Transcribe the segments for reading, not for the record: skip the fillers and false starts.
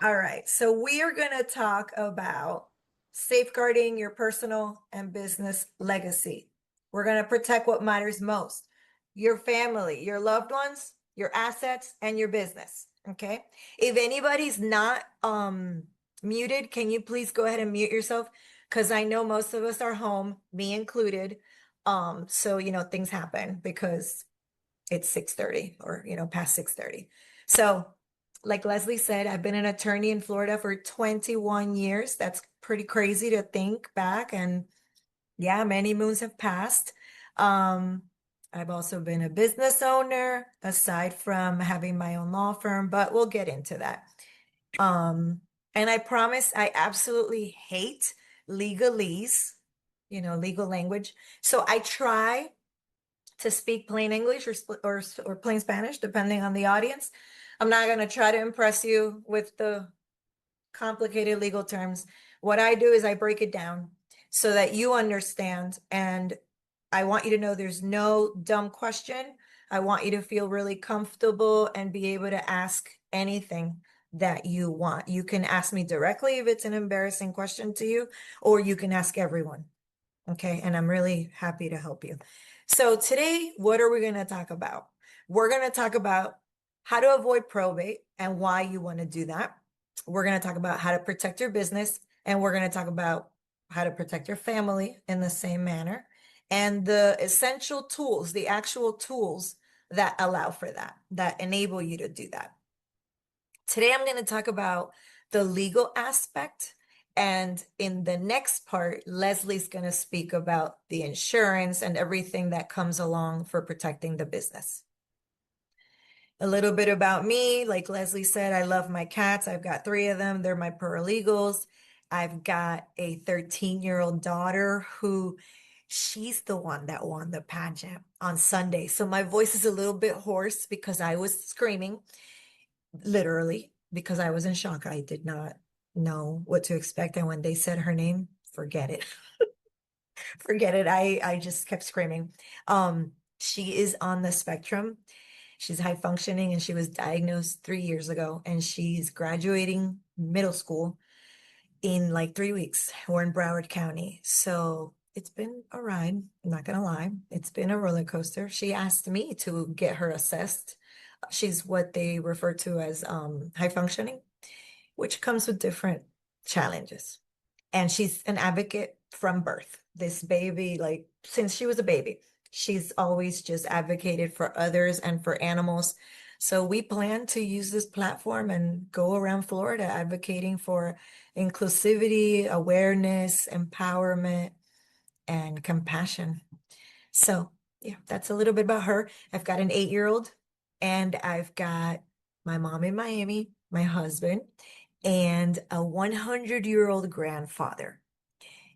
All right, so we are going to talk about safeguarding your personal and business legacy. We're going to protect what matters most, your family, your loved ones, your assets, and your business. Okay. If anybody's not muted, can you please go ahead and mute yourself? Because I know most of us are home, me included. So things happen because it's 6:30 or past 6:30. So like Leslie said, I've been an attorney in Florida for 21 years. That's pretty crazy to think back. And yeah, many moons have passed. Um, I've also been a business owner aside from having my own law firm, but we'll get into that. Um, and I promise I absolutely hate legalese, legal language. So I try to speak plain English or plain Spanish, depending on the audience. I'm not going to try to impress you with the complicated legal terms. What I do is I break it down so that you understand. And I want you to know there's no dumb question. I want you to feel really comfortable and be able to ask anything that you want. You can ask me directly if it's an embarrassing question to you, or you can ask everyone. Okay, and I'm really happy to help you. So today, what are we going to talk about? We're going to talk about how to avoid probate and why you want to do that. We're going to talk about how to protect your business, and we're going to talk about how to protect your family in the same manner, and the essential tools, the actual tools that allow for that, that enable you to do that. Today, I'm going to talk about the legal aspect. And in the next part, Leslie's going to speak about the insurance and everything that comes along for protecting the business. A little bit about me. Like Leslie said, I love my cats. I've got 3 of them. They're my paralegals. I've got a 13-year-old daughter who she's the one that won the pageant on Sunday. So my voice is a little bit hoarse because I was screaming, literally, because I was in shock. I did not know what to expect. And when they said her name, forget it. Forget it. I just kept screaming. She is on the spectrum. She's high functioning and she was diagnosed 3 years ago and she's graduating middle school in like 3 weeks. We're in Broward County. So it's been a ride. I'm not gonna lie. It's been a roller coaster. She asked me to get her assessed. She's what they refer to as high functioning, which comes with different challenges. And she's an advocate from birth. This baby, like since she was a baby, she's always just advocated for others and for animals. So we plan to use this platform and go around Florida advocating for inclusivity, awareness, empowerment, and compassion. So, yeah, that's a little bit about her. I've got an 8-year-old and I've got my mom in Miami, my husband, and a 100-year-old grandfather.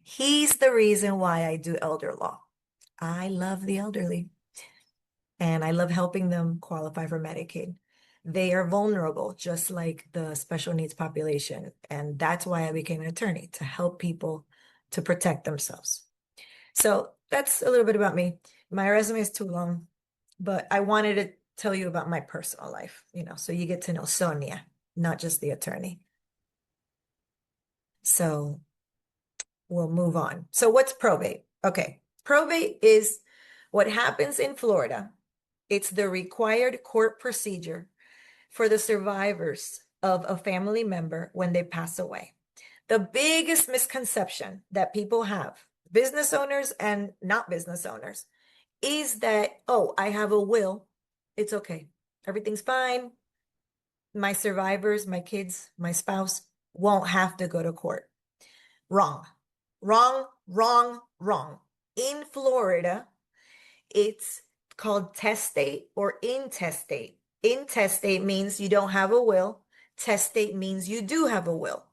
He's the reason why I do elder law. I love the elderly and I love helping them qualify for Medicaid. They are vulnerable, just like the special needs population. And that's why I became an attorney, to help people to protect themselves. So that's a little bit about me. My resume is too long, but I wanted to tell you about my personal life, so you get to know Sonia, not just the attorney. So we'll move on. So what's probate? Okay. Probate is what happens in Florida. It's the required court procedure for the survivors of a family member when they pass away. The biggest misconception that people have, business owners and not business owners, is that, oh, I have a will. It's okay. Everything's fine. My survivors, my kids, my spouse won't have to go to court. Wrong. Wrong, wrong, wrong. In Florida, it's called testate or intestate. Intestate means you don't have a will. Testate means you do have a will.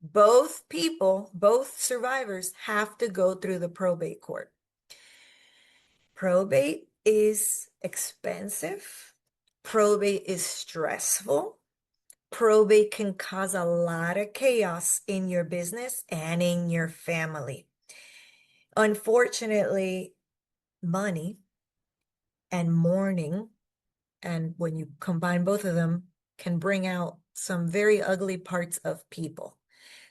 Both people, both survivors have to go through the probate court. Probate is expensive. Probate is stressful. Probate can cause a lot of chaos in your business and in your family. Unfortunately, money and mourning, and when you combine both of them, can bring out some very ugly parts of people.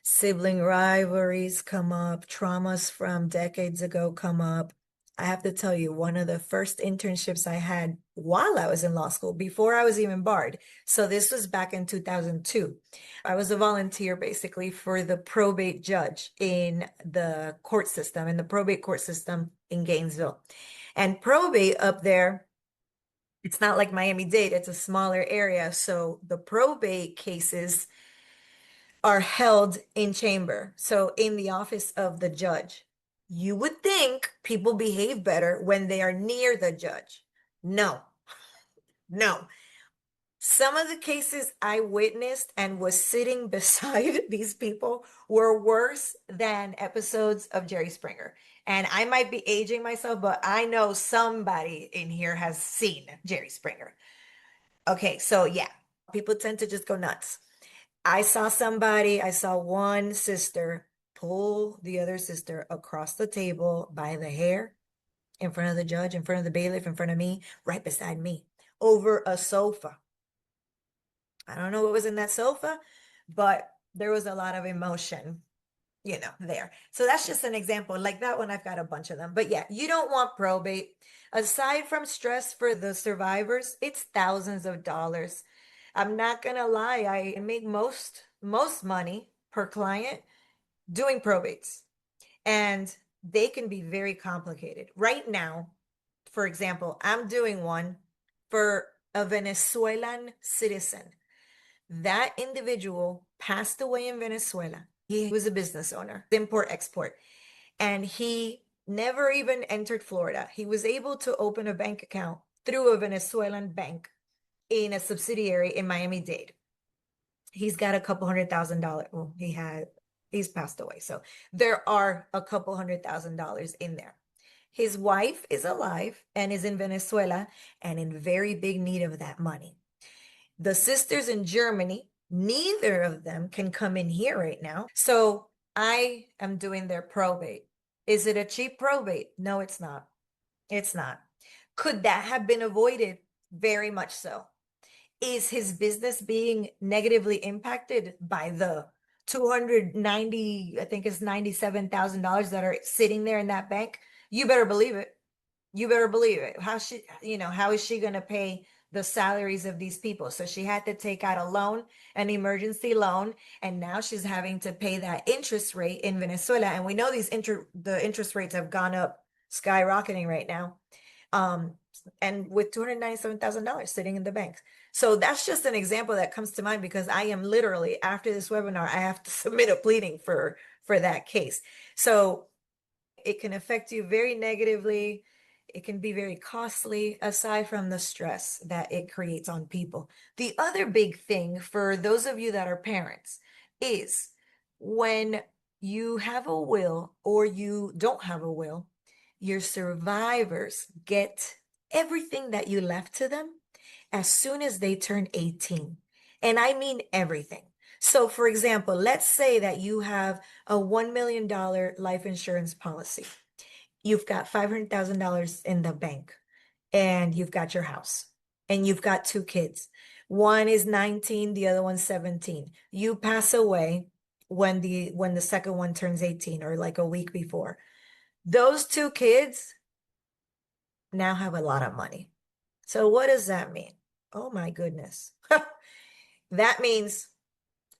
Sibling rivalries come up, traumas from decades ago come up. I have to tell you, one of the first internships I had while I was in law school, before I was even barred. So this was back in 2002. I was a volunteer basically for the probate judge in the court system, in the probate court system in Gainesville. And probate up there, it's not like Miami-Dade, it's a smaller area. So the probate cases are held in chamber, so in the office of the judge. You would think people behave better when they are near the judge. No, no. Some of the cases I witnessed and was sitting beside these people were worse than episodes of Jerry Springer. And I might be aging myself, but I know somebody in here has seen Jerry Springer. Okay, so yeah, people tend to just go nuts. I saw one sister pull the other sister across the table by the hair in front of the judge, in front of the bailiff, in front of me, right beside me, over a sofa. I don't know what was in that sofa, but there was a lot of emotion, there. So that's just an example. Like that one, I've got a bunch of them. But yeah, you don't want probate. Aside from stress for the survivors, it's thousands of dollars. I'm not gonna lie, I make most money per client doing probates, and they can be very complicated. Right now, for example, I'm doing one for a Venezuelan citizen. That individual passed away in Venezuela. He was a business owner, import export, and he never even entered Florida. He was able to open a bank account through a Venezuelan bank in a subsidiary in Miami-Dade. He's got a couple $100,000. Well, he's passed away. So there are a couple $100,000 in there. His wife is alive and is in Venezuela and in very big need of that money. The sisters in Germany, neither of them can come in here right now. So I am doing their probate. Is it a cheap probate? No, it's not. It's not. Could that have been avoided? Very much so. Is his business being negatively impacted by the 290, I think it's $97,000 that are sitting there in that bank? You better believe it. You better believe it. How is she going to pay the salaries of these people? So she had to take out a loan, an emergency loan, and now she's having to pay that interest rate in Venezuela. And we know the interest rates have gone up, skyrocketing right now. And with $297,000 sitting in the bank. So that's just an example that comes to mind because I am literally, after this webinar, I have to submit a pleading for that case. So it can affect you very negatively. It can be very costly, aside from the stress that it creates on people. The other big thing for those of you that are parents is when you have a will or you don't have a will, your survivors get everything that you left to them as soon as they turn 18. And I mean everything. So for example, let's say that you have a $1 million life insurance policy. You've got $500,000 in the bank and you've got your house and you've got two kids. One is 19, the other one's 17. You pass away when the second one turns 18 or like a week before. Those two kids now have a lot of money. So what does that mean? Oh my goodness. That means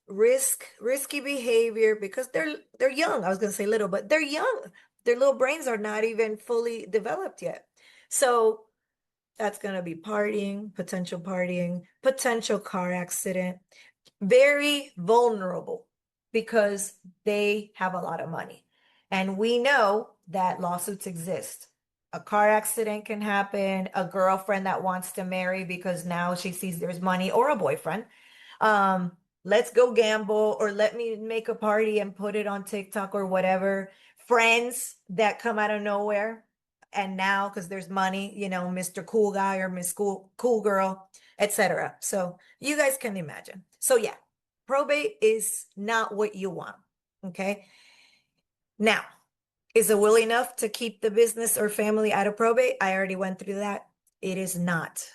risky behavior because they're young. I was going to say little, but they're young. Their little brains are not even fully developed yet. So that's going to be partying, potential car accident, very vulnerable because they have a lot of money. And we know that lawsuits exist. A car accident can happen, a girlfriend that wants to marry because now she sees there's money, or a boyfriend. Let's go gamble, or let me make a party and put it on TikTok or whatever. Friends that come out of nowhere. And now, because there's money, Mr. Cool Guy or Miss Cool Girl, etc. So you guys can imagine. So yeah, probate is not what you want. Okay. Now, is it will enough to keep the business or family out of probate? I already went through that. It is not.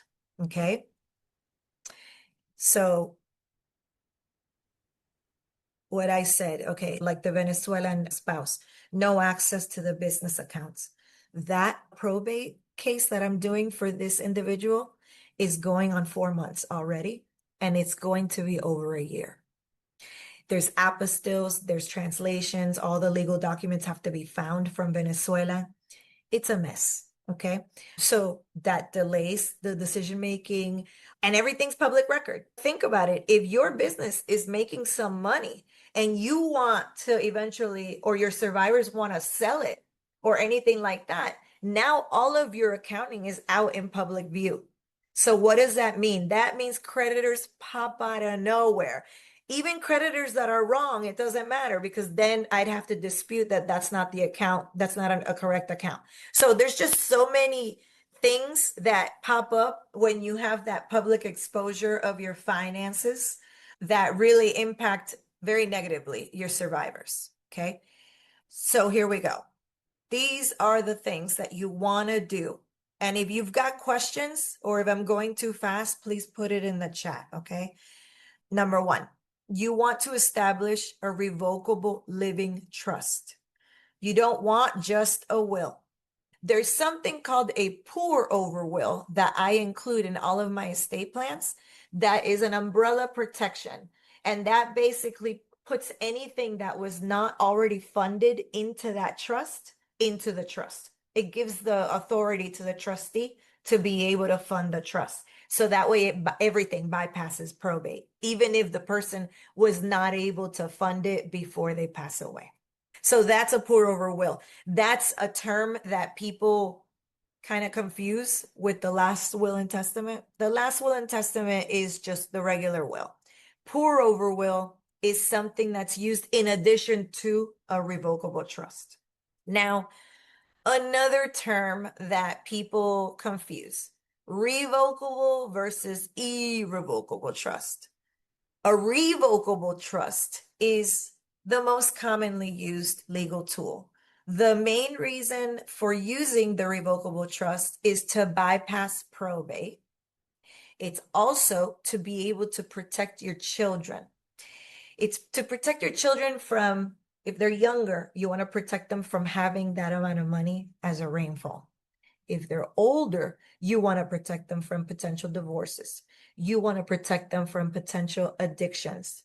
Okay. So what I said, okay, like the Venezuelan spouse, no access to the business accounts. That probate case that I'm doing for this individual is going on 4 months already, and it's going to be over a year. There's apostilles, there's translations, all the legal documents have to be found from Venezuela. It's a mess. Okay. So that delays the decision making, and everything's public record. Think about it. If your business is making some money and you want to eventually, or your survivors want to sell it or anything like that, now all of your accounting is out in public view. So what does that mean? That means creditors pop out of nowhere. Even creditors that are wrong, it doesn't matter, because then I'd have to dispute that that's not the account, that's not a correct account. So there's just so many things that pop up when you have that public exposure of your finances that really impact very negatively your survivors. Okay. So here we go. These are the things that you want to do. And if you've got questions, or if I'm going too fast, please put it in the chat. Okay. Number one, you want to establish a revocable living trust. You don't want just a will. There's something called a pour over will that I include in all of my estate plans. That is an umbrella protection. And that basically puts anything that was not already funded into that trust, into the trust. It gives the authority to the trustee to be able to fund the trust. So that way everything bypasses probate, even if the person was not able to fund it before they pass away. So that's a pour over will. That's a term that people kind of confuse with the last will and testament. The last will and testament is just the regular will. Pour over will is something that's used in addition to a revocable trust. Now, another term that people confuse: revocable versus irrevocable trust. A revocable trust is the most commonly used legal tool. The main reason for using the revocable trust is to bypass probate. It's also to be able to protect your children. It's to protect your children from, if they're younger, you want to protect them from having that amount of money as a rainfall. If they're older, you want to protect them from potential divorces. You want to protect them from potential addictions,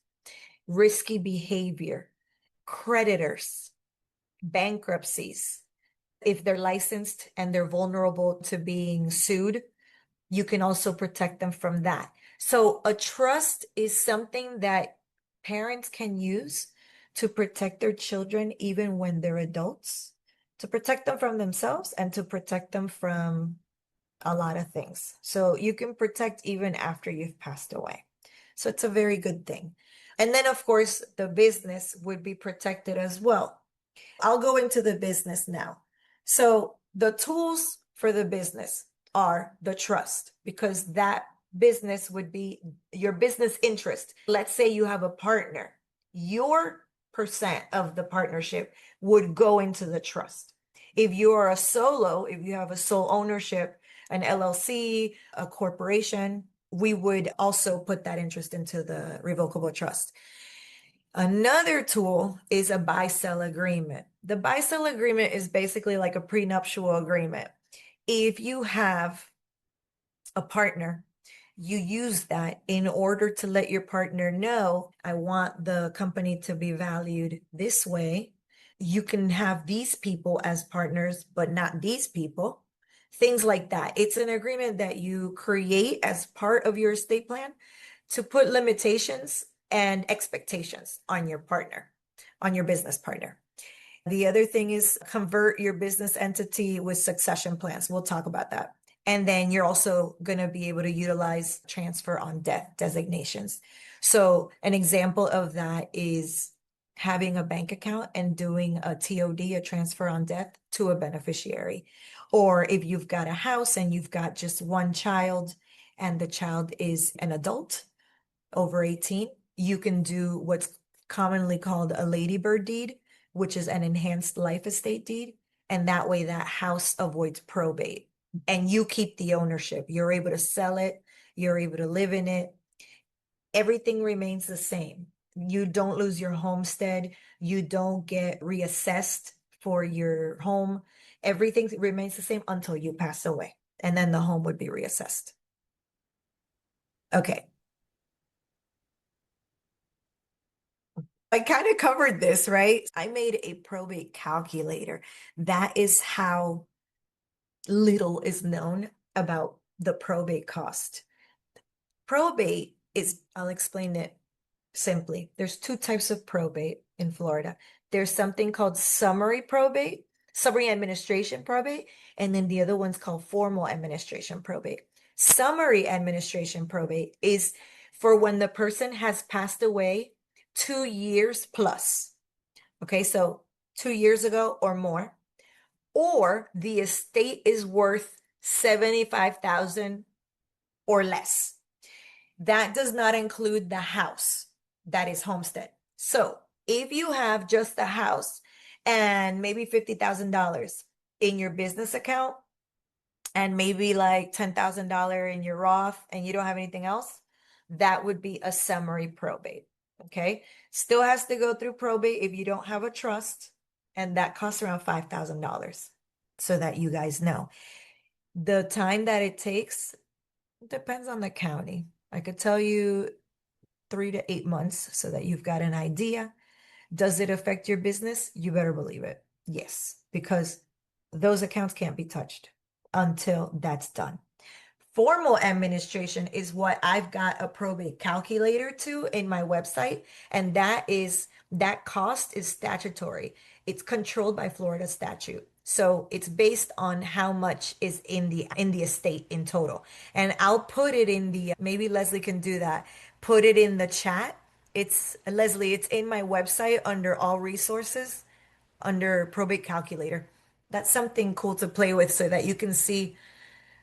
risky behavior, creditors, bankruptcies. If they're licensed and they're vulnerable to being sued, you can also protect them from that. So a trust is something that parents can use to protect their children even when they're adults, to protect them from themselves and to protect them from a lot of things. So you can protect even after you've passed away. So it's a very good thing. And then, of course, the business would be protected as well. I'll go into the business now. So the tools for the business are the trust, because that business would be your business interest. Let's say you have a partner, your percent of the partnership would go into the trust. If you are a solo, if you have a sole ownership, an LLC, a corporation, we would also put that interest into the revocable trust. Another tool is a buy-sell agreement. The buy-sell agreement is basically like a prenuptial agreement. If you have a partner, you use that in order to let your partner know, I want the company to be valued this way. You can have these people as partners, but not these people. Things like that. It's an agreement that you create as part of your estate plan to put limitations and expectations on your partner, on your business partner. The other thing is convert your business entity with succession plans. We'll talk about that. And then you're also going to be able to utilize transfer on death designations. So an example of that is having a bank account and doing a TOD, a transfer on death, to a beneficiary. Or if you've got a house and you've got just one child and the child is an adult over 18, you can do what's commonly called a ladybird deed, which is an enhanced life estate deed. And that way that house avoids probate and you keep the ownership. You're able to sell it. You're able to live in it. Everything remains the same. You don't lose your homestead. You don't get reassessed for your home. Everything remains the same until you pass away. And then the home would be reassessed. Okay. I kind of covered this, right? I made a probate calculator. That is how little is known about the probate cost. Probate is, I'll explain it simply. There's two types of probate in Florida. There's something called summary probate, summary administration probate, and then the other one's called formal administration probate. Summary administration probate is for when the person has passed away 2 years plus. Okay, so 2 years ago or more, or the estate is worth 75,000 or less. That does not include the house that is homestead. So if you have just the house and maybe $50,000 in your business account and maybe like $10,000 in your Roth and you don't have anything else, that would be a summary probate. Okay. Still has to go through probate if you don't have a trust, and that costs around $5,000, so that you guys know. The time that it takes depends on the county. I could tell you 3 to 8 months so that you've got an idea. Does it affect your business? You better believe it. Yes, because those accounts can't be touched until that's done. Formal administration is what I've got a probate calculator to in my website, and that cost is statutory. It's controlled by Florida statute. So it's based on how much is in the estate in total. And I'll put it in the, maybe Leslie can do that. Put it in the chat. It's Leslie, it's in my website under all resources, under probate calculator. That's something cool to play with so that you can see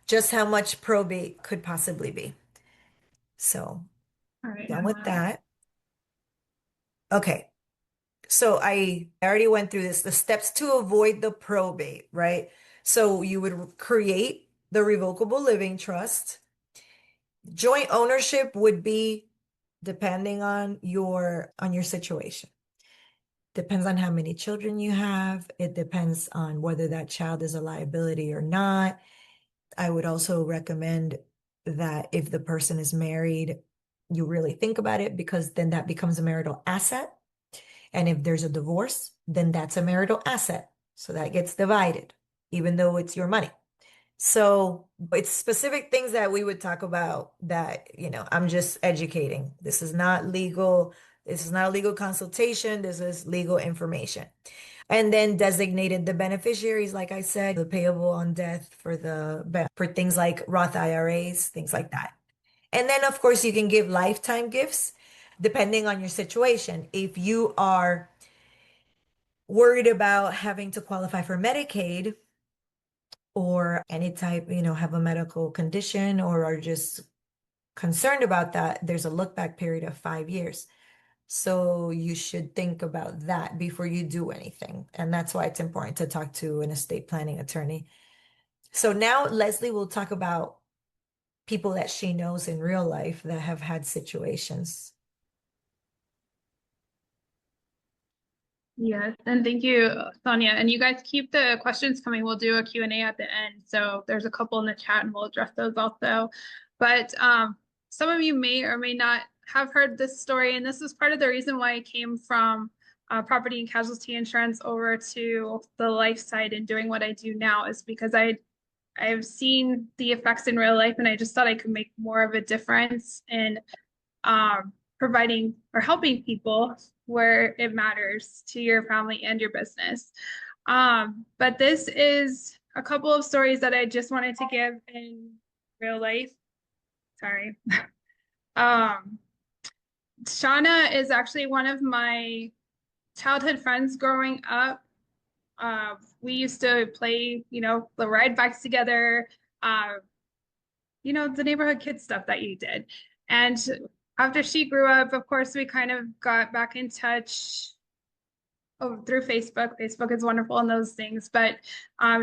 just how much probate could possibly be. So, All right. done with that. Okay. So I already went through this, the steps to avoid the probate, right? So you would create the revocable living trust. Joint ownership would be depending on your situation. Depends on how many children you have. It depends on whether that child is a liability or not. I would also recommend that if the person is married, you really think about it, because then that becomes a marital asset. And if there's a divorce, then that's a marital asset. So that gets divided, even though it's your money. So it's specific things that we would talk about that, I'm just educating. This is not legal. This is not a legal consultation. This is legal information. And then designated the beneficiaries, like I said, the payable on death for things like Roth IRAs, things like that. And then, of course, you can give lifetime gifts depending on your situation. If you are worried about having to qualify for Medicaid or any type, have a medical condition or are just concerned about that, there's a look back period of 5 years. So you should think about that before you do anything. And that's why it's important to talk to an estate planning attorney. So now Leslie will talk about people that she knows in real life that have had situations. Yes, and thank you, Sonia. And you guys keep the questions coming. We'll do a Q&A at the end. So there's a couple in the chat and we'll address those also. But some of you may or may not have heard this story. And this is part of the reason why I came from property and casualty insurance over to the life side and doing what I do now, is because I've seen the effects in real life and I just thought I could make more of a difference in providing or helping people where it matters to your family and your business. But this is a couple of stories that I just wanted to give in real life. Sorry. Shauna is actually one of my childhood friends growing up. We used to play, the ride bikes together, the neighborhood kid stuff that you did. And after she grew up, of course, we kind of got back in touch through Facebook. Facebook is wonderful in those things. But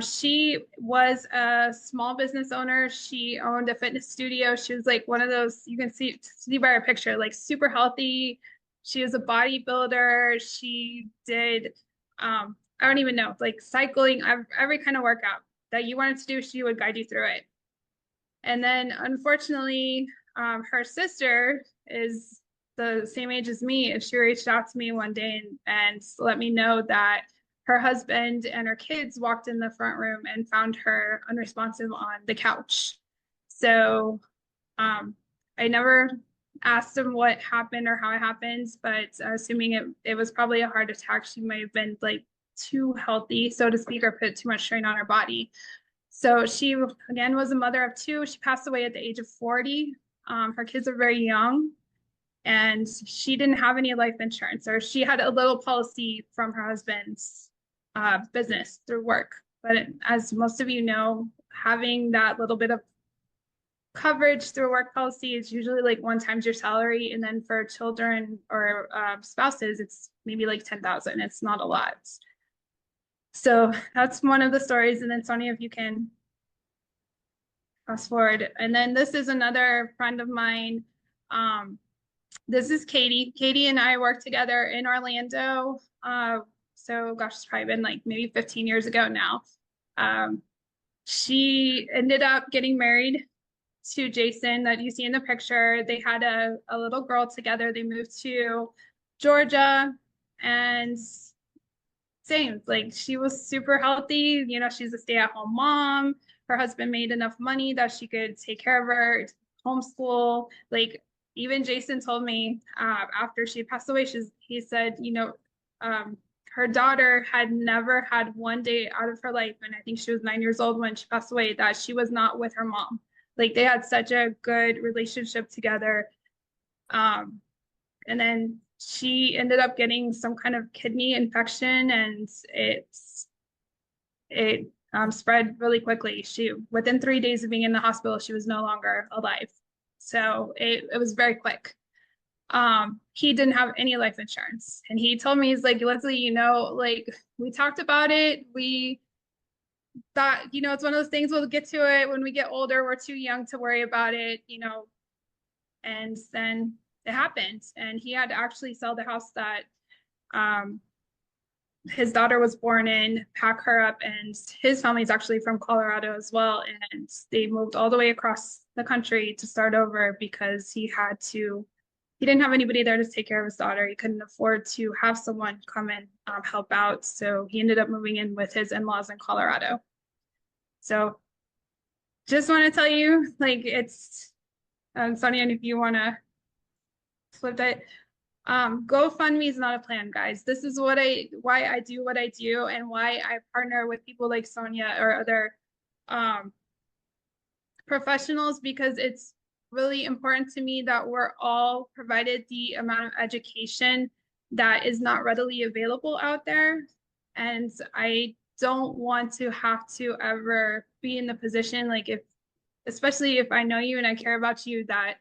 she was a small business owner. She owned a fitness studio. She was like one of those, you can see by her picture, like super healthy, She was a bodybuilder. She did, I don't even know, like cycling, every kind of workout that you wanted to do, she would guide you through it. And then unfortunately, her sister is the same age as me. And she reached out to me one day and let me know that her husband and her kids walked in the front room and found her unresponsive on the couch. So I never asked him what happened or how it happened, but assuming it was probably a heart attack, she might have been like too healthy, so to speak, or put too much strain on her body. So she, again, was a mother of two. She passed away at the age of 40. Her kids are very young, and she didn't have any life insurance, or she had a little policy from her husband's business through work. But as most of you know, having that little bit of coverage through a work policy is usually like 1 times your salary, and then for children or spouses, it's maybe like 10,000. It's not a lot. So that's one of the stories. And then Sonia, if you can fast forward. And then this is another friend of mine. This is Katie. Katie and I worked together in Orlando. So gosh, it's probably been like maybe 15 years ago now. She ended up getting married to Jason that you see in the picture. They had a little girl together. They moved to Georgia, and same, like she was super healthy. You know, she's a stay-at-home mom. Her husband made enough money that she could take care of her, homeschool. Like even Jason told me after she passed away, he said, you know, her daughter had never had one day out of her life, and I think she was 9 years old when she passed away, that she was not with her mom. Like they had such a good relationship together. And then she ended up getting some kind of kidney infection, and it spread really quickly. Within 3 days of being in the hospital, she was no longer alive. So it was very quick. He didn't have any life insurance, and he told me, he's like, Leslie, you know, like we talked about it. We thought, you know, it's one of those things, we'll get to it when we get older. We're too young to worry about it, you know. And then it happened, and he had to actually sell the house that his daughter was born in, pack her up, and his family's actually from Colorado as well, and they moved all the way across the country to start over because he didn't have anybody there to take care of his daughter. He couldn't afford to have someone come and help out, so he ended up moving in with his in-laws in Colorado. So just want to tell you, like, it's Sonia, and if you want to flip that, GoFundMe is not a plan, guys. This is why I do what I do, and why I partner with people like Sonia or other professionals, because it's really important to me that we're all provided the amount of education that is not readily available out there. And I don't want to have to ever be in the position, like especially if I know you and I care about you, that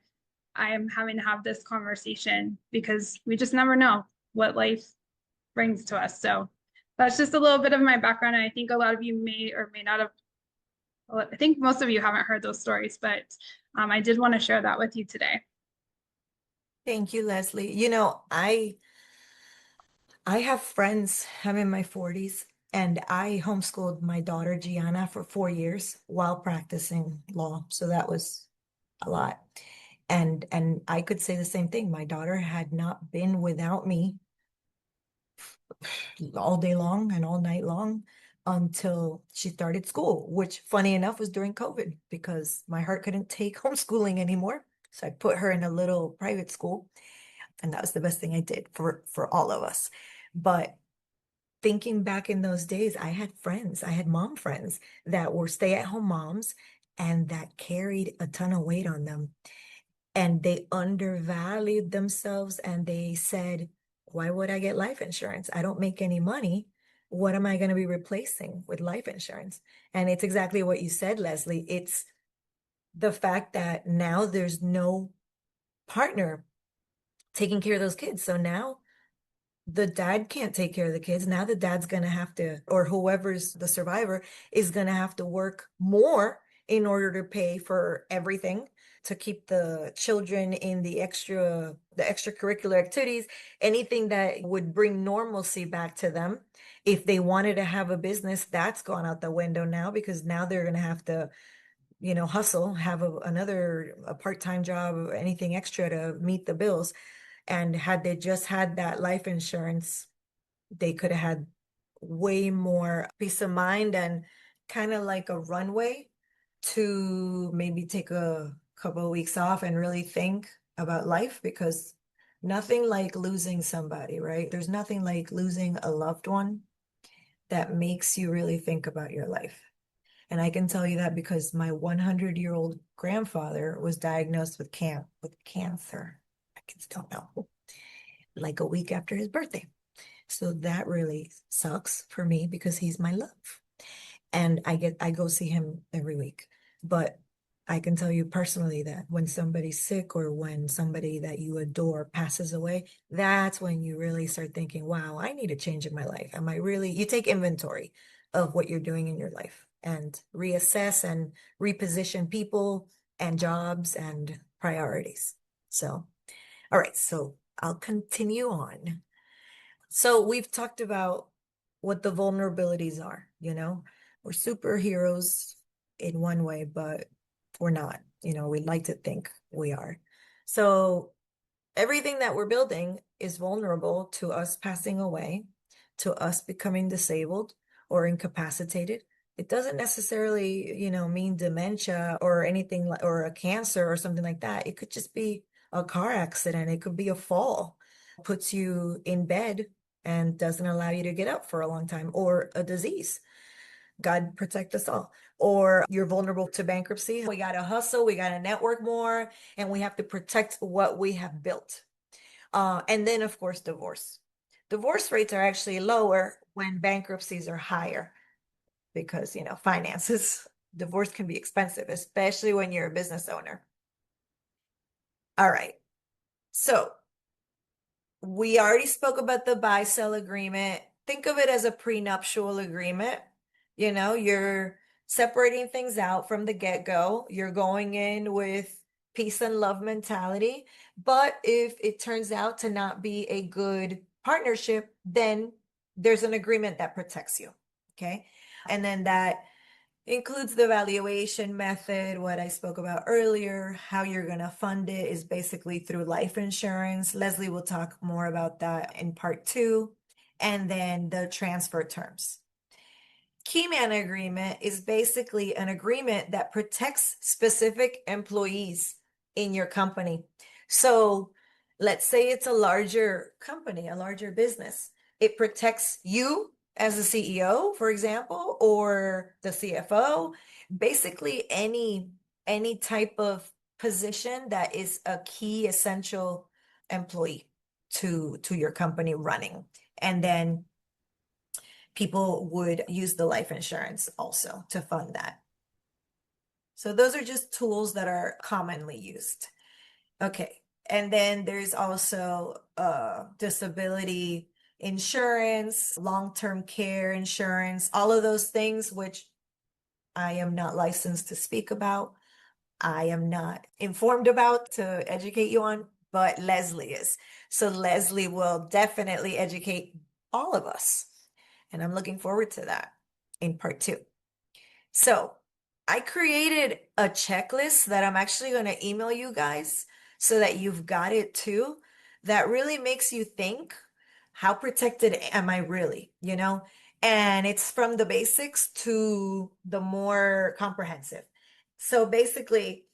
I am having to have this conversation, because we just never know what life brings to us. So that's just a little bit of my background. And I think a lot of you may or may not have, well, I think most of you haven't heard those stories, but I did want to share that with you today. Thank you, Leslie. You know, I have friends, I'm in my 40s, and I homeschooled my daughter Gianna for 4 years while practicing law. So that was a lot. And I could say the same thing. My daughter had not been without me all day long and all night long until she started school, which funny enough was during COVID, because my heart couldn't take homeschooling anymore. So I put her in a little private school, and that was the best thing I did for all of us. But thinking back in those days, I had friends, I had mom friends that were stay-at-home moms and that carried a ton of weight on them. And they undervalued themselves, and they said, why would I get life insurance? I don't make any money. What am I going to be replacing with life insurance? And it's exactly what you said, Leslie. It's the fact that now there's no partner taking care of those kids. So now the dad can't take care of the kids. Now the dad's going to have to, or whoever's the survivor is going to have to work more in order to pay for everything, to keep the children in the extracurricular activities, anything that would bring normalcy back to them. If they wanted to have a business, that's gone out the window now, because now they're going to have to, hustle, have a part-time job or anything extra to meet the bills. And had they just had that life insurance, they could have had way more peace of mind and kind of like a runway to maybe take a couple of weeks off and really think about life, because nothing like losing somebody, right? There's nothing like losing a loved one that makes you really think about your life. And I can tell you that because my 100-year-old grandfather was diagnosed with cancer. I kids don't know, like a week after his birthday. So that really sucks for me because he's my love. And I go see him every week. But I can tell you personally that when somebody's sick or when somebody that you adore passes away, that's when you really start thinking, wow, I need a change in my life. Am I really, you take inventory of what you're doing in your life and reassess and reposition people and jobs and priorities. So, all right, so I'll continue on. So we've talked about what the vulnerabilities are, We're superheroes in one way, but we're not. We'd like to think we are. So everything that we're building is vulnerable to us passing away, to us becoming disabled or incapacitated. It doesn't necessarily, mean dementia or anything like, or a cancer or something like that. It could just be a car accident. It could be a fall, puts you in bed and doesn't allow you to get up for a long time, or a disease. God protect us all. Or you're vulnerable to bankruptcy. We got to hustle, we got to network more, and we have to protect what we have built. And then, of course, divorce. Divorce rates are actually lower when bankruptcies are higher because, finances. Divorce can be expensive, especially when you're a business owner. All right. So we already spoke about the buy-sell agreement. Think of it as a prenuptial agreement. You're separating things out from the get-go. You're going in with peace and love mentality. But if it turns out to not be a good partnership, then there's an agreement that protects you. Okay. And then that includes the valuation method, what I spoke about earlier. How you're going to fund it is basically through life insurance. Leslie will talk more about that in part 2. And then the transfer terms. Key man agreement is basically an agreement that protects specific employees in your company. So let's say it's a larger company, a larger business. It protects you as a CEO, for example, or the CFO, basically any type of position that is a key essential employee to your company running. And then people would use the life insurance also to fund that. So those are just tools that are commonly used. Okay. And then there's also disability insurance, long-term care insurance, all of those things, which I am not licensed to speak about. I am not informed about to educate you on, but Leslie is. So Leslie will definitely educate all of us. And I'm looking forward to that in part 2. So I created a checklist that I'm actually going to email you guys so that you've got it too. That really makes you think, how protected am I really, And it's from the basics to the more comprehensive. So basically,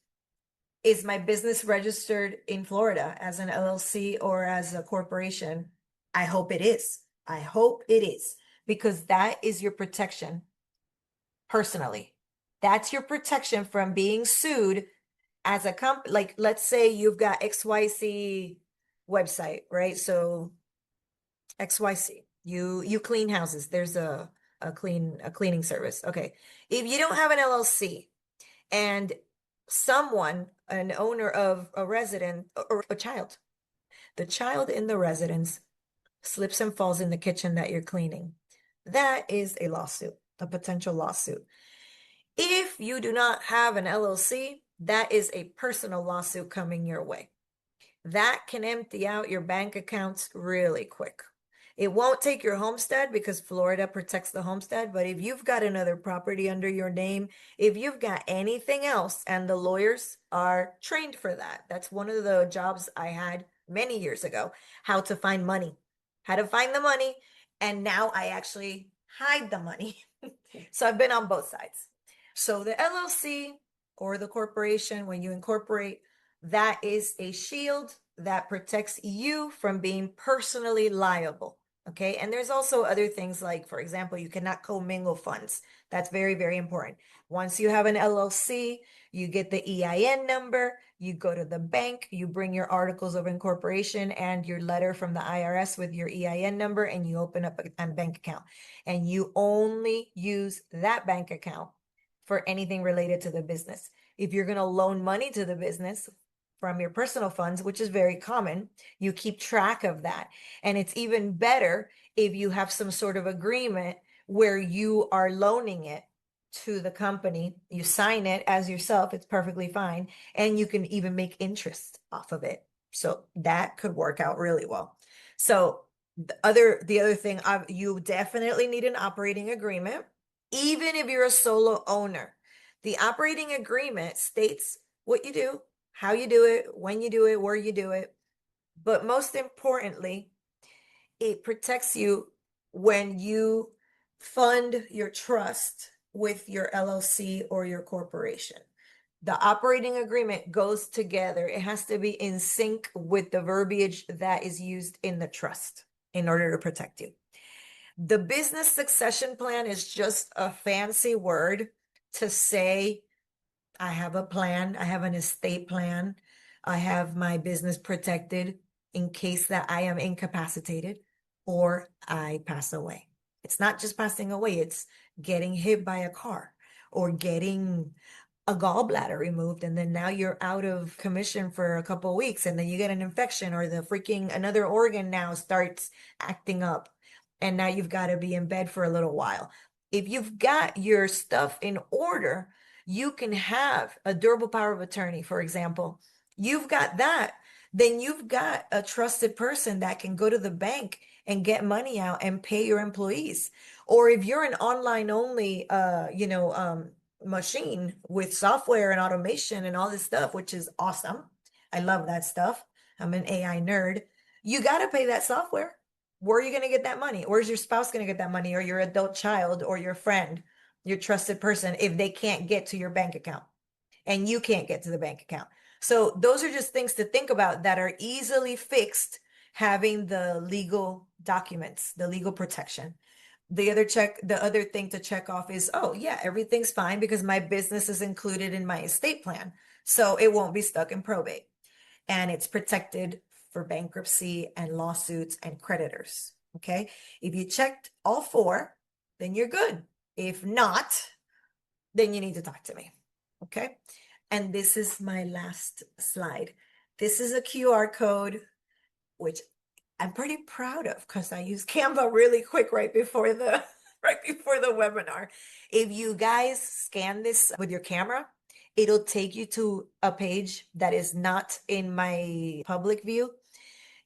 is my business registered in Florida as an LLC or as a corporation? I hope it is. I hope it is, because that is your protection personally. That's your protection from being sued as a company. Like, let's say you've got XYZ website, right? So XYZ, you clean houses. There's a cleaning service. Okay. If you don't have an LLC and someone, an owner of a resident or a child, the child in the residence slips and falls in the kitchen that you're cleaning, that is a lawsuit, a potential lawsuit. If you do not have an LLC, that is a personal lawsuit coming your way. That can empty out your bank accounts really quick. It won't take your homestead because Florida protects the homestead, but if you've got another property under your name, if you've got anything else, and the lawyers are trained for that. That's one of the jobs I had many years ago, how to find money, how to find the money, and now I actually hide the money. So I've been on both sides. So the LLC or the corporation, when you incorporate, that is a shield that protects you from being personally liable. Okay. And there's also other things like, for example, you cannot commingle funds. That's very, very important. Once you have an LLC, you get the EIN number, you go to the bank, you bring your articles of incorporation and your letter from the IRS with your EIN number, and you open up a bank account. And you only use that bank account for anything related to the business. If you're going to loan money to the business from your personal funds, which is very common, you keep track of that. And it's even better if you have some sort of agreement where you are loaning it to the company, you sign it as yourself, it's perfectly fine. And you can even make interest off of it. So that could work out really well. So the other thing, you definitely need an operating agreement, even if you're a solo owner. The operating agreement states what you do, how you do it, when you do it, where you do it. But most importantly, it protects you when you fund your trust with your LLC or your corporation. The operating agreement goes together. It has to be in sync with the verbiage that is used in the trust in order to protect you. The business succession plan is just a fancy word to say, I have a plan, I have an estate plan, I have my business protected in case that I am incapacitated or I pass away. It's not just passing away, it's getting hit by a car or getting a gallbladder removed, and then now you're out of commission for a couple of weeks, and then you get an infection, or the freaking another organ now starts acting up, and now you've got to be in bed for a little while. If you've got your stuff in order, you can have a durable power of attorney, for example. You've got that, then you've got a trusted person that can go to the bank and get money out and pay your employees. Or if you're an online only, machine with software and automation and all this stuff, which is awesome. I love that stuff. I'm an AI nerd. You got to pay that software. Where are you going to get that money? Where's your spouse going to get that money, or your adult child, or your friend, your trusted person, if they can't get to your bank account and you can't get to the bank account? So those are just things to think about that are easily fixed having the legal documents, the legal protection. The other thing to check off is, oh yeah, everything's fine because my business is included in my estate plan. So it won't be stuck in probate. And it's protected for bankruptcy and lawsuits and creditors. Okay. If you checked all four, then you're good. If not, then you need to talk to me. Okay. And this is my last slide. This is a QR code, which I'm pretty proud of because I used Canva really quick right before the webinar. If you guys scan this with your camera, it'll take you to a page that is not in my public view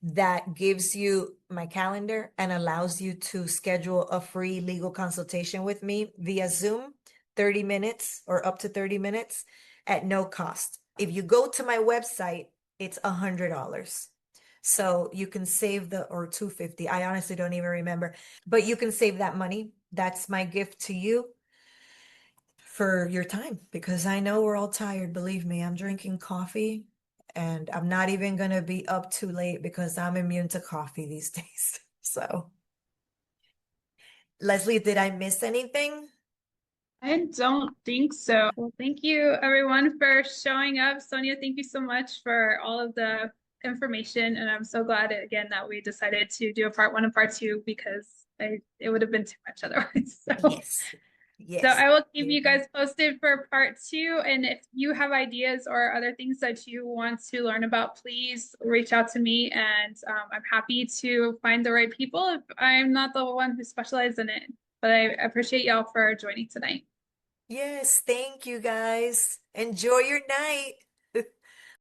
that gives you my calendar and allows you to schedule a free legal consultation with me via Zoom, 30 minutes or up to 30 minutes at no cost. If you go to my website, it's $100. So you can save or $250. I honestly don't even remember, but you can save that money. That's my gift to you for your time, because I know we're all tired. Believe me, I'm drinking coffee and I'm not even going to be up too late because I'm immune to coffee these days. So, Leslie, did I miss anything? I don't think so. Well, thank you everyone for showing up. Sonia, thank you so much for all of the information. And I'm so glad again that we decided to do a part one and part two, because it would have been too much otherwise. Yes. So Yes. I will keep you guys posted for part two. And if you have ideas or other things that you want to learn about, please reach out to me, and I'm happy to find the right people if I'm not the one who specializes in it. But I appreciate y'all for joining tonight. Yes, thank you guys. Enjoy your night.